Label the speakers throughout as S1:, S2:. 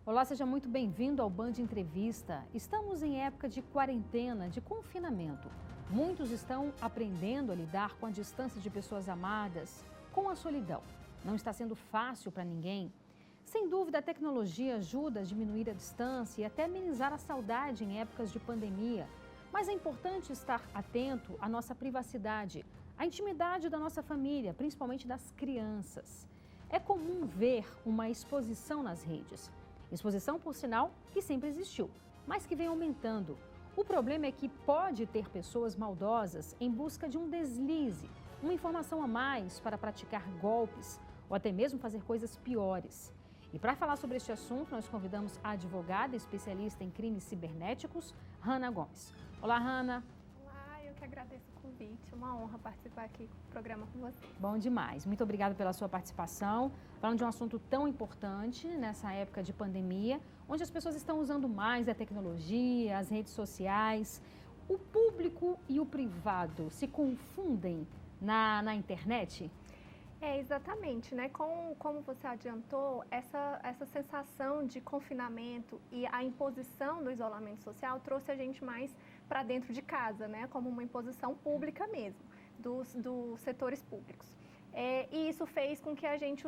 S1: Olá, seja muito bem-vindo ao Band Entrevista. Estamos em época de quarentena, de confinamento. Muitos estão aprendendo a lidar com a distância de pessoas amadas, com a solidão. Não está sendo fácil para ninguém. Sem dúvida, a tecnologia ajuda a diminuir a distância e até amenizar a saudade em épocas de pandemia. Mas é importante estar atento à nossa privacidade, à intimidade da nossa família, principalmente das crianças. É comum ver uma exposição nas redes. Exposição, por sinal, que sempre existiu, mas que vem aumentando. O problema é que pode ter pessoas maldosas em busca de um deslize, uma informação a mais para praticar golpes ou até mesmo fazer coisas piores. E para falar sobre este assunto, nós convidamos a advogada especialista em crimes cibernéticos, Hanna Gomes. Olá, Hanna.
S2: Olá, eu que agradeço o convite. Uma honra participar aqui do programa com você.
S1: Bom demais. Muito obrigada pela sua participação. Falando de um assunto tão importante nessa época de pandemia, onde as pessoas estão usando mais a tecnologia, as redes sociais. O público e o privado se confundem na internet?
S2: Exatamente, né? Como você adiantou, essa sensação de confinamento e a imposição do isolamento social trouxe a gente mais para dentro de casa, né? Como uma imposição pública mesmo, dos setores públicos. E isso fez com que a gente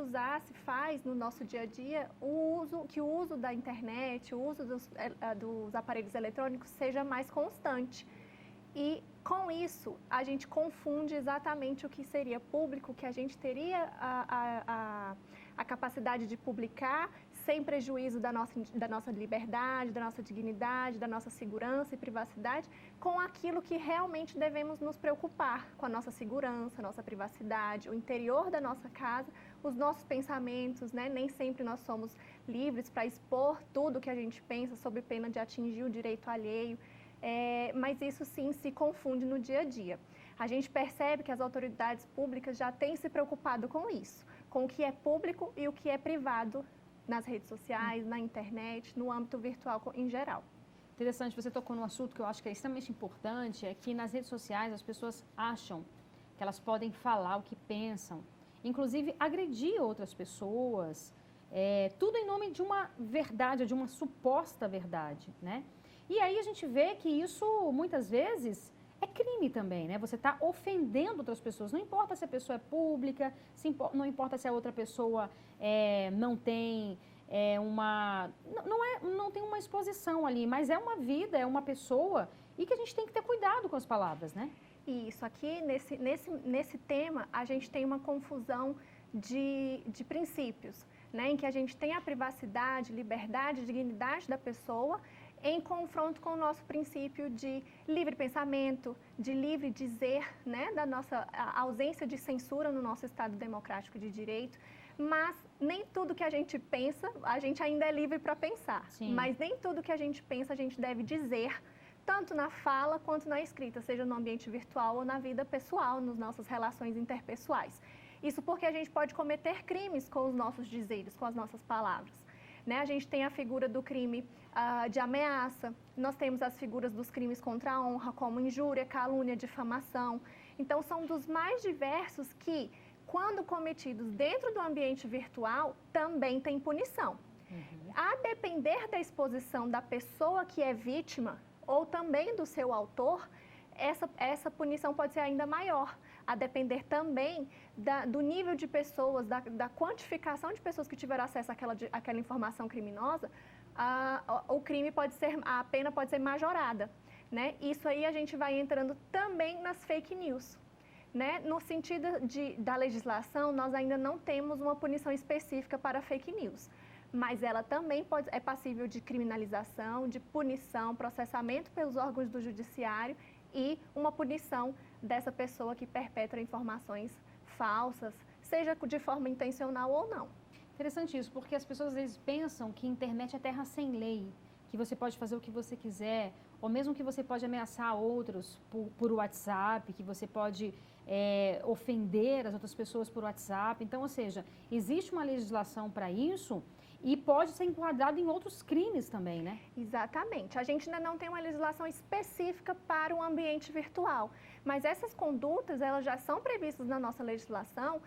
S2: faz no nosso dia a dia, o uso da internet, o uso dos aparelhos eletrônicos seja mais constante. E com isso, a gente confunde exatamente o que seria público, que a gente teria a capacidade de publicar sem prejuízo da nossa liberdade, da nossa dignidade, da nossa segurança e privacidade, com aquilo que realmente devemos nos preocupar, com a nossa segurança, a nossa privacidade, o interior da nossa casa, os nossos pensamentos, né? Nem sempre nós somos livres para expor tudo o que a gente pensa, sob pena de atingir o direito alheio. Mas isso sim se confunde no dia a dia. A gente percebe que as autoridades públicas já têm se preocupado com isso, com o que é público e o que é privado nas redes sociais, na internet, no âmbito virtual em geral.
S1: Interessante, você tocou num assunto que eu acho que é extremamente importante, é que nas redes sociais as pessoas acham que elas podem falar o que pensam, inclusive agredir outras pessoas, tudo em nome de uma verdade, de uma suposta verdade, né? E aí a gente vê que isso, muitas vezes, é crime também, né? Você está ofendendo outras pessoas. Não importa se a pessoa é pública, não importa se a outra pessoa não tem não tem uma exposição ali, mas é uma vida, é uma pessoa e que a gente tem que ter cuidado com as palavras, né?
S2: Isso, aqui nesse tema a gente tem uma confusão de princípios, né? Em que a gente tem a privacidade, liberdade, dignidade da pessoa, em confronto com o nosso princípio de livre pensamento, de livre dizer, né, da nossa ausência de censura no nosso Estado democrático de direito, mas nem tudo que a gente pensa, a gente ainda é livre para pensar.
S1: Sim.
S2: Mas nem tudo que a gente pensa a gente deve dizer, tanto na fala quanto na escrita, seja no ambiente virtual ou na vida pessoal, nas nossas relações interpessoais. Isso porque a gente pode cometer crimes com os nossos dizeres, com as nossas palavras. Né? A gente tem a figura do crime de ameaça, nós temos as figuras dos crimes contra a honra, como injúria, calúnia, difamação. Então, são dos mais diversos que, quando cometidos dentro do ambiente virtual, também tem punição. Uhum. A depender da exposição da pessoa que é vítima ou também do seu autor, essa punição pode ser ainda maior, a depender também do nível de pessoas, da quantificação de pessoas que tiveram acesso àquela informação criminosa, a pena pode ser majorada, né? Isso aí a gente vai entrando também nas fake news, né? No sentido da legislação, nós ainda não temos uma punição específica para fake news, mas ela também é passível de criminalização, de punição, processamento pelos órgãos do judiciário e uma punição dessa pessoa que perpetra informações falsas, seja de forma intencional ou não.
S1: Interessante isso, porque as pessoas às vezes pensam que a internet é terra sem lei, que você pode fazer o que você quiser, ou mesmo que você pode ameaçar outros por WhatsApp, que você pode ofender as outras pessoas por WhatsApp. Então, ou seja, existe uma legislação para isso e pode ser enquadrado em outros crimes também, né?
S2: Exatamente. A gente ainda não tem uma legislação específica para o ambiente virtual, mas essas condutas, elas já são previstas na nossa legislação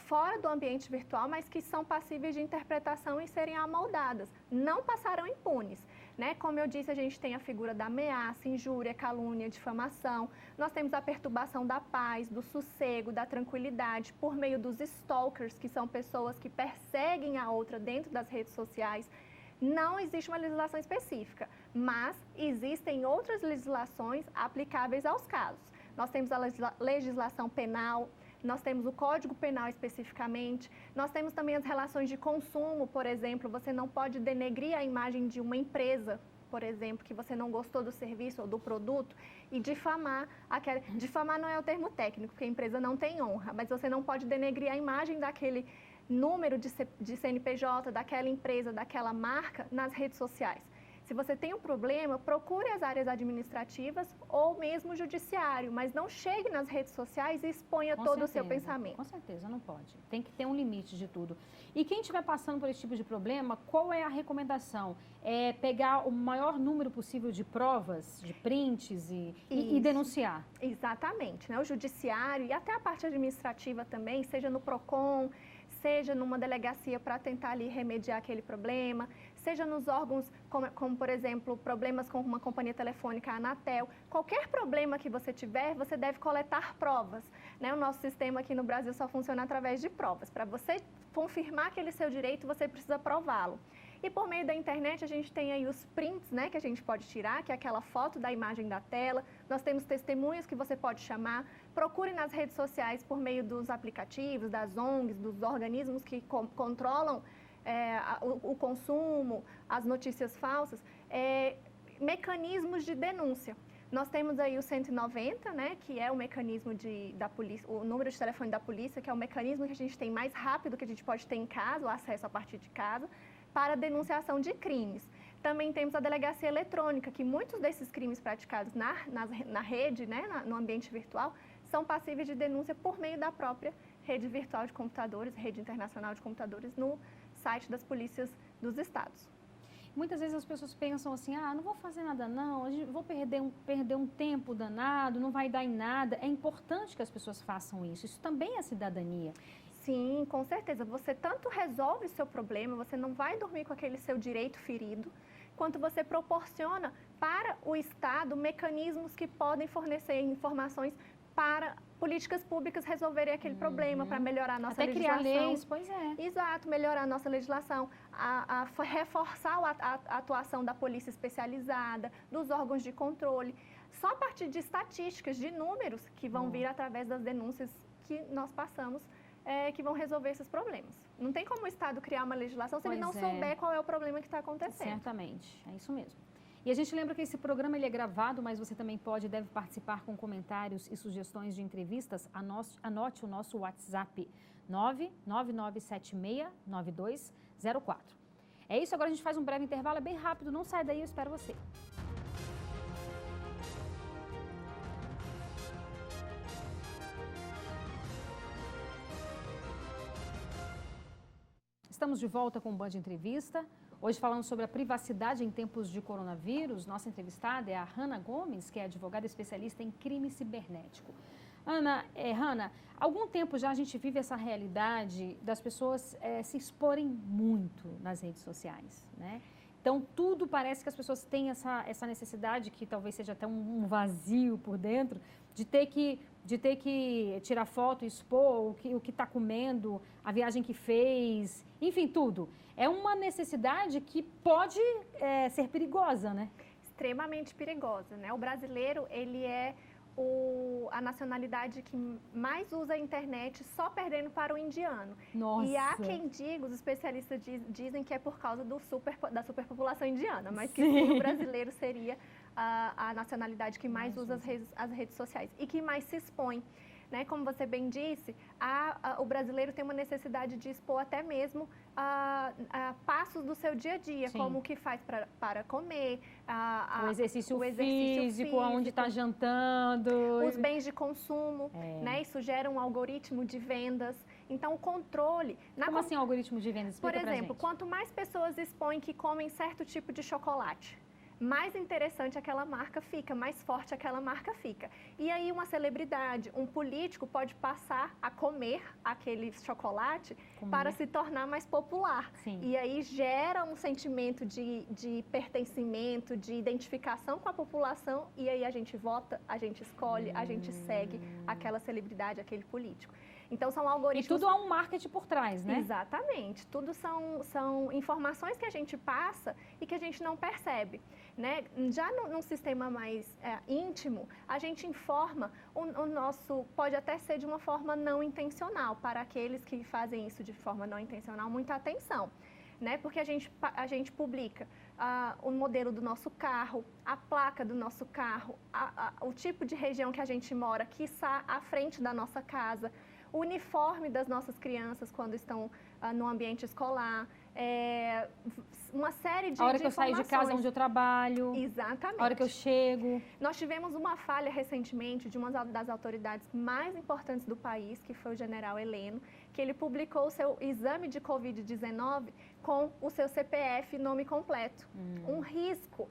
S2: fora do ambiente virtual, mas que são passíveis de interpretação e serem amoldadas. Não passarão impunes, né? Como eu disse, a gente tem a figura da ameaça, injúria, calúnia, difamação. Nós temos a perturbação da paz, do sossego, da tranquilidade, por meio dos stalkers, que são pessoas que perseguem a outra dentro das redes sociais. Não existe uma legislação específica, mas existem outras legislações aplicáveis aos casos. Nós temos a legislação penal, nós temos o Código Penal especificamente, nós temos também as relações de consumo, por exemplo, você não pode denegrir a imagem de uma empresa, por exemplo, que você não gostou do serviço ou do produto e difamar aquela... Difamar não é o termo técnico, porque a empresa não tem honra, mas você não pode denegrir a imagem daquele número de CNPJ, daquela empresa, daquela marca nas redes sociais. Se você tem um problema, procure as áreas administrativas ou mesmo o judiciário, mas não chegue nas redes sociais e exponha todo o seu pensamento.
S1: Com certeza, não pode. Tem que ter um limite de tudo. E quem estiver passando por esse tipo de problema, qual é a recomendação? É pegar o maior número possível de provas, de prints e denunciar?
S2: Exatamente, né? O judiciário e até a parte administrativa também, seja no PROCON, seja numa delegacia para tentar ali remediar aquele problema, seja nos órgãos como, por exemplo, problemas com uma companhia telefônica, a Anatel. Qualquer problema que você tiver, você deve coletar provas, né? O nosso sistema aqui no Brasil só funciona através de provas. Para você confirmar aquele seu direito, você precisa prová-lo. E por meio da internet, a gente tem aí os prints, né, que a gente pode tirar, que é aquela foto da imagem da tela. Nós temos testemunhas que você pode chamar. Procure nas redes sociais por meio dos aplicativos, das ONGs, dos organismos que controlam o consumo, as notícias falsas, mecanismos de denúncia. Nós temos aí o 190, né, que é o mecanismo da polícia, o número de telefone da polícia, que é o mecanismo que a gente tem mais rápido que a gente pode ter em casa, o acesso a partir de casa, para denunciação de crimes. Também temos a delegacia eletrônica, que muitos desses crimes praticados na rede, né, no ambiente virtual, são passíveis de denúncia por meio da própria rede virtual de computadores, rede internacional de computadores, no site das polícias dos estados.
S1: Muitas vezes as pessoas pensam assim, não vou fazer nada não, vou perder um tempo danado, não vai dar em nada. É importante que as pessoas façam isso, isso também é cidadania.
S2: Sim, com certeza. Você tanto resolve o seu problema, você não vai dormir com aquele seu direito ferido, quanto você proporciona para o Estado mecanismos que podem fornecer informações para políticas públicas resolverem aquele problema, para melhorar a nossa legislação.
S1: Até criar leis, pois é.
S2: Exato, melhorar a nossa legislação, reforçar a atuação da polícia especializada, dos órgãos de controle, só a partir de estatísticas, de números que vão vir através das denúncias que nós passamos, que vão resolver esses problemas. Não tem como o Estado criar uma legislação se ele não souber qual é o problema que está acontecendo.
S1: Certamente, é isso mesmo. E a gente lembra que esse programa ele é gravado, mas você também pode e deve participar com comentários e sugestões de entrevistas. Anote o nosso WhatsApp 999769204. É isso, agora a gente faz um breve intervalo, é bem rápido, não sai daí, eu espero você. Estamos de volta com o Band Entrevista. Hoje falando sobre a privacidade em tempos de coronavírus. Nossa entrevistada é a Hanna Gomes, que é advogada especialista em crime cibernético. Hanna, há algum tempo já a gente vive essa realidade das pessoas se exporem muito nas redes sociais, né? Então, tudo parece que as pessoas têm essa necessidade, que talvez seja até um vazio por dentro, de ter que tirar foto, expor o que está comendo, a viagem que fez, enfim, tudo. É uma necessidade que pode ser perigosa, né?
S2: Extremamente perigosa, né? O brasileiro, ele é a nacionalidade que mais usa a internet, só perdendo para o indiano.
S1: Nossa.
S2: E há quem diga, os especialistas dizem que é por causa da superpopulação indiana, mas que sim, o brasileiro seria a nacionalidade que mais usa as redes sociais e que mais se expõe. né? Como você bem disse, o brasileiro tem uma necessidade de expor até mesmo passos do seu dia a dia,
S1: Sim.
S2: como o que faz para comer,
S1: o exercício físico, onde está jantando.
S2: Os bens de consumo, né? Isso gera um algoritmo de vendas. Então, o controle...
S1: Como assim algoritmo de vendas? Explica
S2: Por exemplo, quanto mais pessoas expõem que comem certo tipo de chocolate, mais interessante aquela marca fica, mais forte aquela marca fica. E aí uma celebridade, um político pode passar a comer aquele chocolate para se tornar mais popular.
S1: Sim.
S2: E aí gera um sentimento de pertencimento, de identificação com a população, e aí a gente vota, a gente escolhe, a gente segue aquela celebridade, aquele político. Então, são algoritmos...
S1: E tudo há um marketing por trás, né?
S2: Exatamente. Tudo são informações que a gente passa e que a gente não percebe, né? Já num sistema mais íntimo, a gente informa o nosso... Pode até ser de uma forma não intencional. Para aqueles que fazem isso de forma não intencional, muita atenção, né? Porque a gente publica o modelo do nosso carro, a placa do nosso carro, o tipo de região que a gente mora, quiçá à frente da nossa casa, o uniforme das nossas crianças quando estão no ambiente escolar, uma série de informações.
S1: A hora que eu saio de casa, onde eu trabalho.
S2: Exatamente.
S1: A hora que eu chego.
S2: Nós tivemos uma falha recentemente de uma das autoridades mais importantes do país, que foi o general Heleno, que ele publicou o seu exame de Covid-19 com o seu CPF, nome completo. Um risco.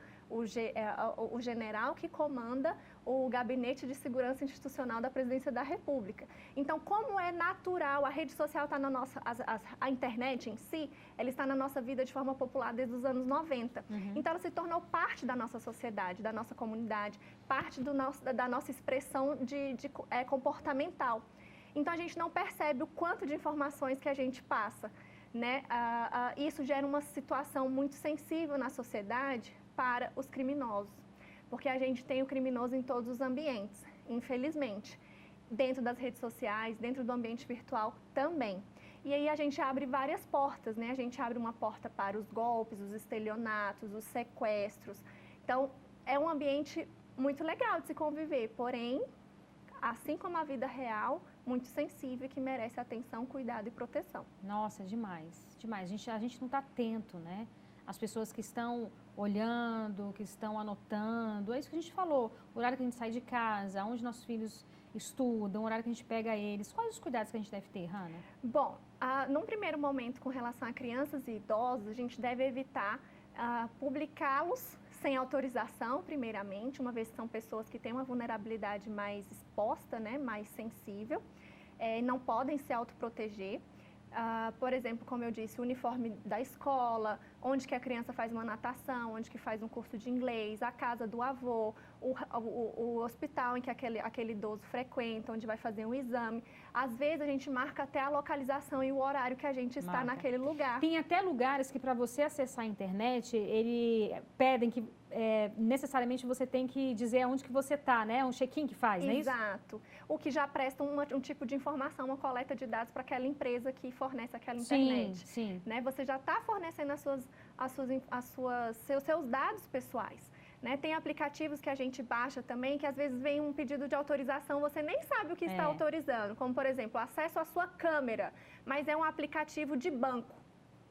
S2: O general que comanda o Gabinete de Segurança Institucional da Presidência da República. Então, como é natural, a rede social está na nossa... A internet em si, ela está na nossa vida de forma popular desde os anos 90. Então, ela se tornou parte da nossa sociedade, da nossa comunidade, parte da nossa expressão comportamental. Então, a gente não percebe o quanto de informações que a gente passa, né? Isso gera uma situação muito sensível na sociedade para os criminosos, porque a gente tem o criminoso em todos os ambientes, infelizmente, dentro das redes sociais, dentro do ambiente virtual também. E aí a gente abre várias portas, né? A gente abre uma porta para os golpes, os estelionatos, os sequestros. Então, é um ambiente muito legal de se conviver, porém, assim como a vida real, muito sensível e que merece atenção, cuidado e proteção.
S1: Nossa, demais, demais. A gente não está atento, né? As pessoas que estão olhando, que estão anotando, é isso que a gente falou, o horário que a gente sai de casa, onde nossos filhos estudam, o horário que a gente pega eles, quais os cuidados que a gente deve ter, Hanna?
S2: Bom, num primeiro momento, com relação a crianças e idosos, a gente deve evitar publicá-los sem autorização, primeiramente, uma vez que são pessoas que têm uma vulnerabilidade mais exposta, né, mais sensível, não podem se autoproteger. Por exemplo, como eu disse, o uniforme da escola, onde que a criança faz uma natação, onde que faz um curso de inglês, a casa do avô, o hospital em que aquele idoso frequenta, onde vai fazer um exame. Às vezes a gente marca até a localização e o horário que a gente está naquele lugar.
S1: Tem até lugares que para você acessar a internet, eles pedem que necessariamente você tem que dizer onde que você está, né? Um check-in que faz, não é isso?
S2: Exato. O que já presta um tipo de informação, uma coleta de dados para aquela empresa que fornece aquela internet.
S1: Sim.
S2: Né? Você já está fornecendo seus dados pessoais. Né? Tem aplicativos que a gente baixa também, que às vezes vem um pedido de autorização, você nem sabe o que está autorizando. Como, por exemplo, acesso à sua câmera, mas é um aplicativo de banco.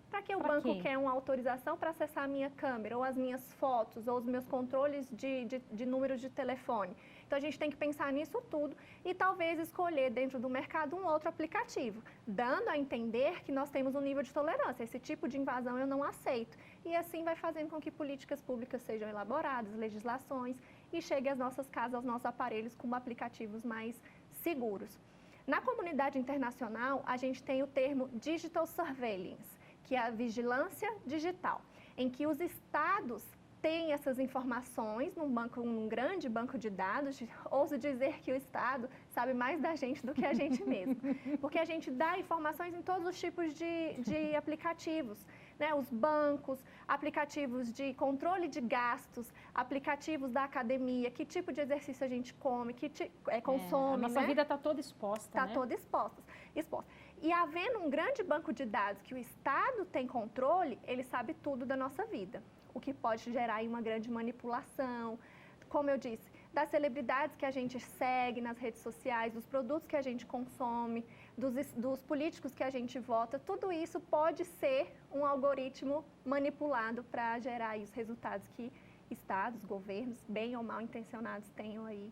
S2: Para que o banco quer uma autorização para acessar a minha câmera, ou as minhas fotos, ou os meus controles de números de telefone? Então, a gente tem que pensar nisso tudo e talvez escolher dentro do mercado um outro aplicativo, dando a entender que nós temos um nível de tolerância. Esse tipo de invasão eu não aceito. E assim vai fazendo com que políticas públicas sejam elaboradas, legislações, e chegue às nossas casas, aos nossos aparelhos com aplicativos mais seguros. Na comunidade internacional, a gente tem o termo Digital Surveillance, que é a vigilância digital, em que os estados têm essas informações num grande banco de dados. Ouso dizer que o Estado sabe mais da gente do que a gente mesmo, porque a gente dá informações em todos os tipos de aplicativos, né? Os bancos, aplicativos de controle de gastos, aplicativos da academia, que tipo de exercício a gente come, consome.
S1: A nossa vida está toda exposta,
S2: Está toda exposta. E havendo um grande banco de dados que o Estado tem controle, ele sabe tudo da nossa vida, o que pode gerar aí uma grande manipulação. Como eu disse, das celebridades que a gente segue nas redes sociais, dos produtos que a gente consome, dos políticos que a gente vota, tudo isso pode ser um algoritmo manipulado para gerar aí os resultados que estados, governos, bem ou mal intencionados, tenham aí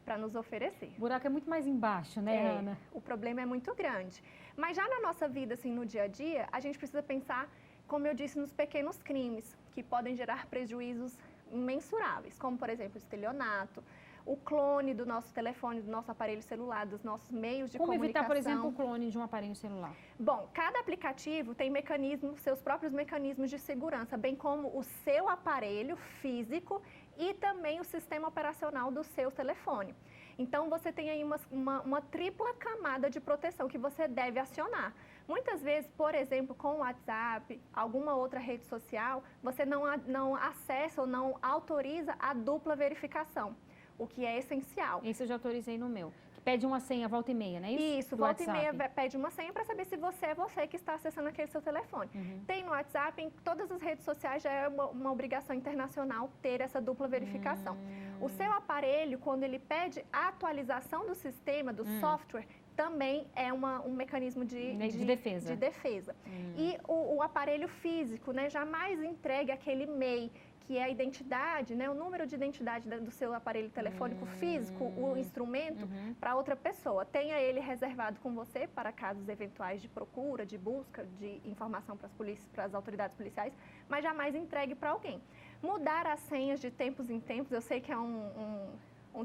S2: para nos oferecer.
S1: O buraco é muito mais embaixo, né, Ana?
S2: O problema é muito grande. Mas já na nossa vida, assim, no dia a dia, a gente precisa pensar, como eu disse, nos pequenos crimes, que podem gerar prejuízos imensuráveis, como, por exemplo, o estelionato, o clone do nosso telefone, do nosso aparelho celular, dos nossos meios de comunicação.
S1: Como evitar, por exemplo, o clone de um aparelho celular?
S2: Bom, cada aplicativo tem seus próprios mecanismos de segurança, bem como o seu aparelho físico e também o sistema operacional do seu telefone. Então, você tem aí uma tripla camada de proteção que você deve acionar. Muitas vezes, por exemplo, com o WhatsApp, alguma outra rede social, você não acessa ou não autoriza a dupla verificação, o que é essencial.
S1: Esse eu já autorizei no meu. Que pede uma senha volta e meia, não é isso?
S2: Isso, volta e meia pede uma senha para saber se você é você que está acessando aquele seu telefone. Tem no WhatsApp, em todas as redes sociais já é uma obrigação internacional ter essa dupla verificação. O seu aparelho, quando ele pede a atualização do sistema, do software, também é um mecanismo de defesa. E o aparelho físico, né, jamais entregue aquele MEI, que é a identidade, né, o número de identidade do seu aparelho telefônico físico, o instrumento, para outra pessoa. Tenha ele reservado com você para casos eventuais de procura, de busca, de informação para as autoridades policiais, mas jamais entregue para alguém. Mudar as senhas de tempos em tempos, eu sei que é um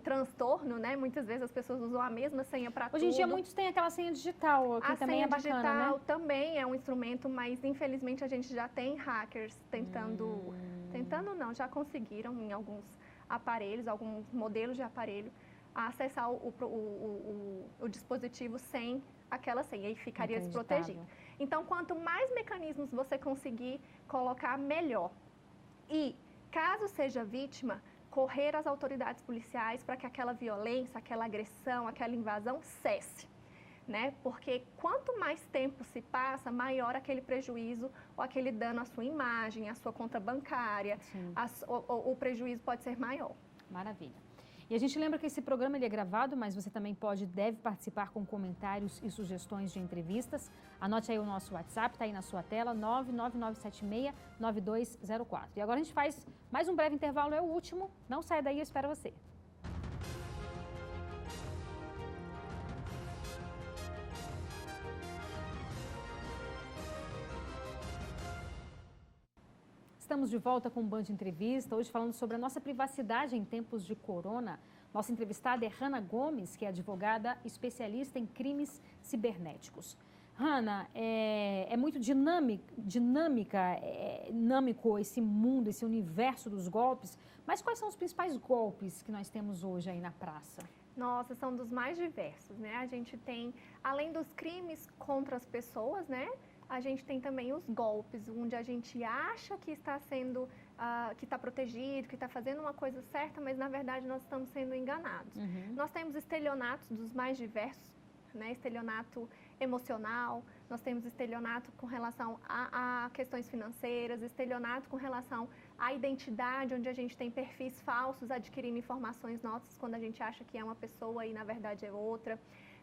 S2: transtorno, né? Muitas vezes as pessoas usam a mesma senha para tudo.
S1: Hoje em dia muitos têm aquela senha digital, que também é bacana, né? A senha digital
S2: também é um instrumento, mas infelizmente a gente já tem hackers tentando não, já conseguiram em alguns aparelhos, alguns modelos de aparelho, acessar o dispositivo sem aquela senha e ficaria desprotegido. Então, quanto mais mecanismos você conseguir colocar, melhor. E, caso seja vítima, correr às autoridades policiais para que aquela violência, aquela agressão, aquela invasão cesse, né? Porque quanto mais tempo se passa, maior aquele prejuízo ou aquele dano à sua imagem, à sua conta bancária, o prejuízo pode ser maior.
S1: Maravilha. E a gente lembra que esse programa ele é gravado, mas você também deve participar com comentários e sugestões de entrevistas. Anote aí o nosso WhatsApp, está aí na sua tela, 99976-9204. E agora a gente faz mais um breve intervalo, é o último. Não saia daí, eu espero você. Estamos de volta com o Band Entrevista, hoje falando sobre a nossa privacidade em tempos de corona. Nossa entrevistada é Hanna Gomes, que é advogada especialista em crimes cibernéticos. Hanna, é muito dinâmico esse mundo, esse universo dos golpes, mas quais são os principais golpes que nós temos hoje aí na praça?
S2: Nossa, são dos mais diversos, né? A gente tem, além dos crimes contra as pessoas, né? A gente tem também os golpes, onde a gente acha que está sendo, que está protegido, que está fazendo uma coisa certa, mas na verdade nós estamos sendo enganados. Nós temos estelionatos dos mais diversos, né? Estelionato emocional, nós temos estelionato com relação a questões financeiras, estelionato com relação à identidade, onde a gente tem perfis falsos adquirindo informações nossas quando a gente acha que é uma pessoa e na verdade é outra.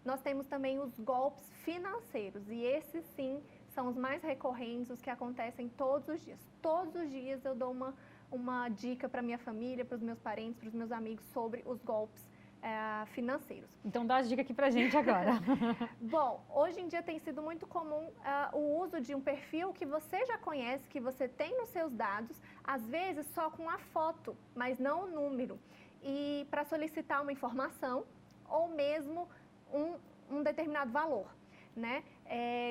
S2: Nós temos também os golpes financeiros e esses sim são os mais recorrentes, os que acontecem todos os dias. Todos os dias eu dou uma dica para minha família, para os meus parentes, para os meus amigos sobre os golpes financeiros.
S1: Então dá a dica aqui pra gente agora.
S2: Bom, hoje em dia tem sido muito comum o uso de um perfil que você já conhece, que você tem nos seus dados, às vezes só com a foto, mas não o número, e para solicitar uma informação ou mesmo um determinado valor, né?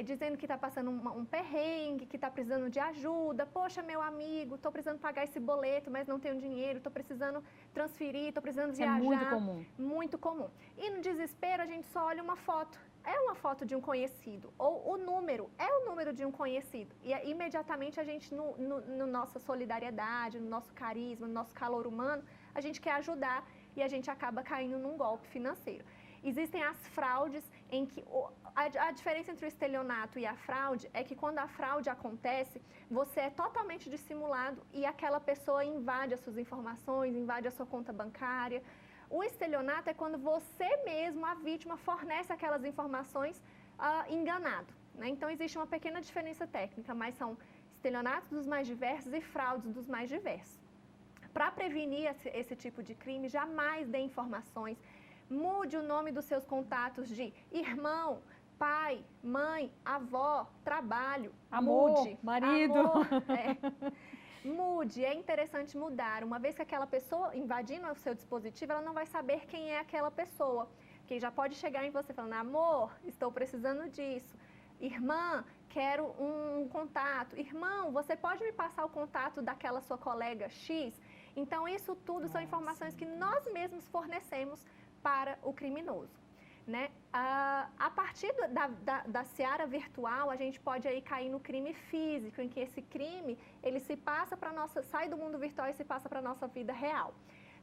S2: Dizendo que está passando um perrengue, que está precisando de ajuda. Poxa, meu amigo, estou precisando pagar esse boleto, mas não tenho dinheiro, estou precisando transferir, estou precisando viajar.
S1: Isso é muito comum.
S2: Muito comum. E no desespero a gente só olha uma foto. É uma foto de um conhecido. Ou o número, é o número de um conhecido. E imediatamente a gente, no nossa solidariedade, no nosso carisma, no nosso calor humano, a gente quer ajudar e a gente acaba caindo num golpe financeiro. Existem as fraudes em que a diferença entre o estelionato e a fraude é que quando a fraude acontece, você é totalmente dissimulado e aquela pessoa invade as suas informações, invade a sua conta bancária, O estelionato é quando você mesmo, a vítima, fornece aquelas informações enganado, né? Então, existe uma pequena diferença técnica, mas são estelionatos dos mais diversos e fraudes dos mais diversos. Para prevenir esse tipo de crime, jamais dê informações. Mude o nome dos seus contatos de irmão, pai, mãe, avó, trabalho.
S1: Amor,
S2: mude.
S1: marido.
S2: Amor, mude, é interessante mudar. Uma vez que aquela pessoa invadindo o seu dispositivo, ela não vai saber quem é aquela pessoa. Porque já pode chegar em você falando, amor, estou precisando disso. Irmã, quero um contato. Irmão, você pode me passar o contato daquela sua colega X? Então, isso tudo são informações que nós mesmos fornecemos para o criminoso, né? A partir da seara virtual, a gente pode aí cair no crime físico, em que esse crime, ele se passa para nossa, sai do mundo virtual e se passa para a nossa vida real.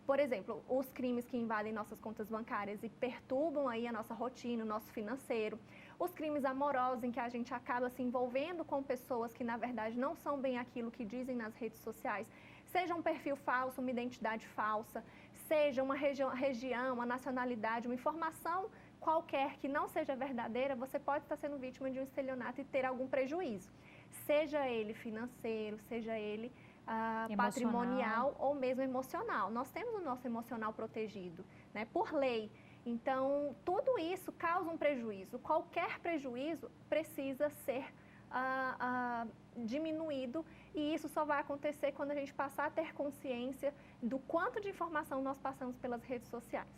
S2: Por exemplo, os crimes que invadem nossas contas bancárias e perturbam aí a nossa rotina, o nosso financeiro. Os crimes amorosos, em que a gente acaba se envolvendo com pessoas que, na verdade, não são bem aquilo que dizem nas redes sociais. Seja um perfil falso, uma identidade falsa, seja uma região, uma nacionalidade, uma informação qualquer que não seja verdadeira, você pode estar sendo vítima de um estelionato e ter algum prejuízo. Seja ele financeiro, seja ele patrimonial ou mesmo emocional. Nós temos o nosso emocional protegido, né, por lei. Então, tudo isso causa um prejuízo. Qualquer prejuízo precisa ser diminuído, e isso só vai acontecer quando a gente passar a ter consciência do quanto de informação nós passamos pelas redes sociais.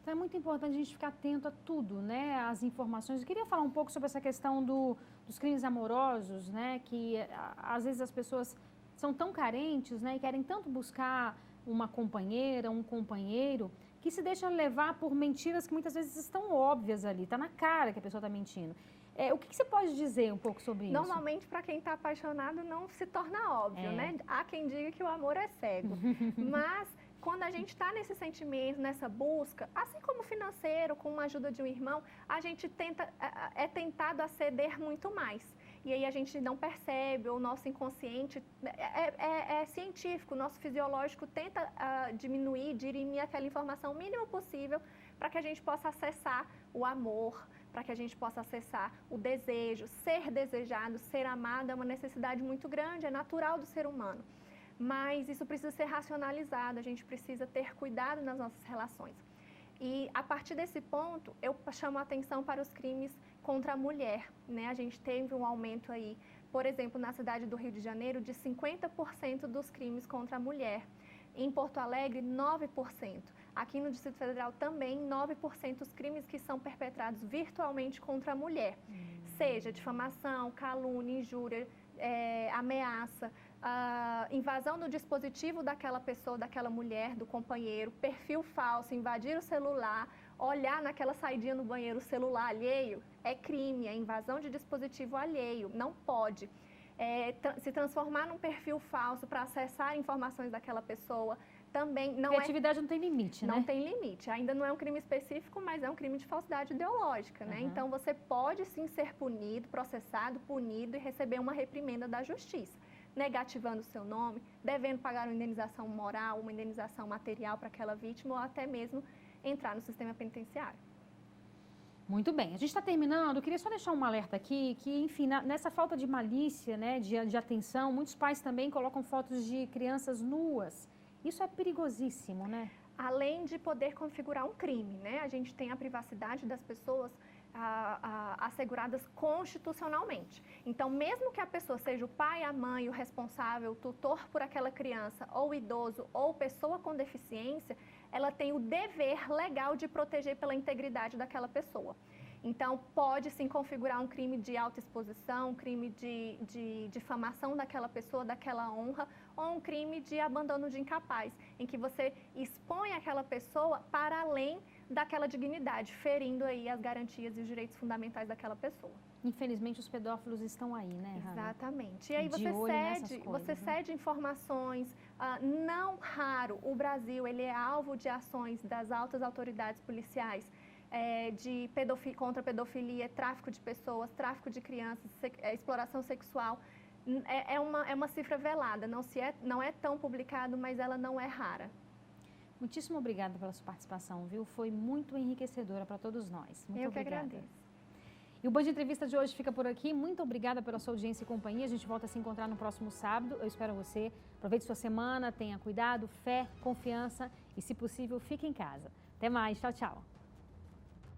S1: Então é muito importante a gente ficar atento a tudo, né? As informações. Eu queria falar um pouco sobre essa questão dos crimes amorosos, né? Que às vezes as pessoas são tão carentes, né? E querem tanto buscar uma companheira, um companheiro, que se deixa levar por mentiras que muitas vezes estão óbvias ali. Está na cara que a pessoa está mentindo. O que você pode dizer um pouco sobre isso?
S2: Normalmente, para quem está apaixonado, não se torna óbvio, né? Há quem diga que o amor é cego. Mas, quando a gente está nesse sentimento, nessa busca, assim como financeiro, com a ajuda de um irmão, a gente é tentado a ceder muito mais. E aí a gente não percebe, o nosso inconsciente é científico, o nosso fisiológico tenta diminuir, dirimir aquela informação o mínimo possível para que a gente possa acessar o amor, para que a gente possa acessar o desejo. Ser desejado, ser amado é uma necessidade muito grande, é natural do ser humano. Mas isso precisa ser racionalizado, a gente precisa ter cuidado nas nossas relações. E a partir desse ponto, eu chamo a atenção para os crimes contra a mulher, né? A gente teve um aumento aí, por exemplo, na cidade do Rio de Janeiro, de 50% dos crimes contra a mulher. Em Porto Alegre, 9%. Aqui no Distrito Federal também, 9% dos crimes que são perpetrados virtualmente contra a mulher. Seja difamação, calúnia, injúria, ameaça, invasão do dispositivo daquela pessoa, daquela mulher, do companheiro, perfil falso, invadir o celular, olhar naquela saidinha no banheiro o celular alheio, é crime, é invasão de dispositivo alheio, não pode. Se transformar num perfil falso para acessar informações daquela pessoa, também não
S1: Criatividade não tem limite, né?
S2: Não tem limite. Ainda não é um crime específico, mas é um crime de falsidade ideológica, né? Então, você pode sim ser punido, processado, punido e receber uma reprimenda da justiça, negativando o seu nome, devendo pagar uma indenização moral, uma indenização material para aquela vítima ou até mesmo entrar no sistema penitenciário.
S1: Muito bem. A gente está terminando. Eu queria só deixar um alerta aqui que, enfim, nessa falta de malícia, né, de atenção, muitos pais também colocam fotos de crianças nuas. Isso é perigosíssimo, né?
S2: Além de poder configurar um crime, né? A gente tem a privacidade das pessoas asseguradas constitucionalmente. Então, mesmo que a pessoa seja o pai, a mãe, o responsável, o tutor por aquela criança, ou idoso, ou pessoa com deficiência, ela tem o dever legal de proteger pela integridade daquela pessoa. Então, pode sim configurar um crime de autoexposição, um crime de difamação daquela pessoa, daquela honra, ou um crime de abandono de incapaz, em que você expõe aquela pessoa para além daquela dignidade, ferindo aí as garantias e os direitos fundamentais daquela pessoa.
S1: Infelizmente, os pedófilos estão aí, né, Hanna?
S2: Exatamente. E aí você cede informações. Não raro, o Brasil ele é alvo de ações das altas autoridades policiais, contra a pedofilia, tráfico de pessoas, tráfico de crianças, exploração sexual. É uma cifra velada, não é tão publicado, mas ela não é rara.
S1: Muitíssimo obrigada pela sua participação, viu? Foi muito enriquecedora para todos nós. Muito
S2: Eu que
S1: obrigada.
S2: agradeço.
S1: E o Band Entrevista de hoje fica por aqui. Muito obrigada pela sua audiência e companhia. A gente volta a se encontrar no próximo sábado. Eu espero você. Aproveite sua semana, tenha cuidado, fé, confiança e, se possível, fique em casa. Até mais. Tchau, tchau.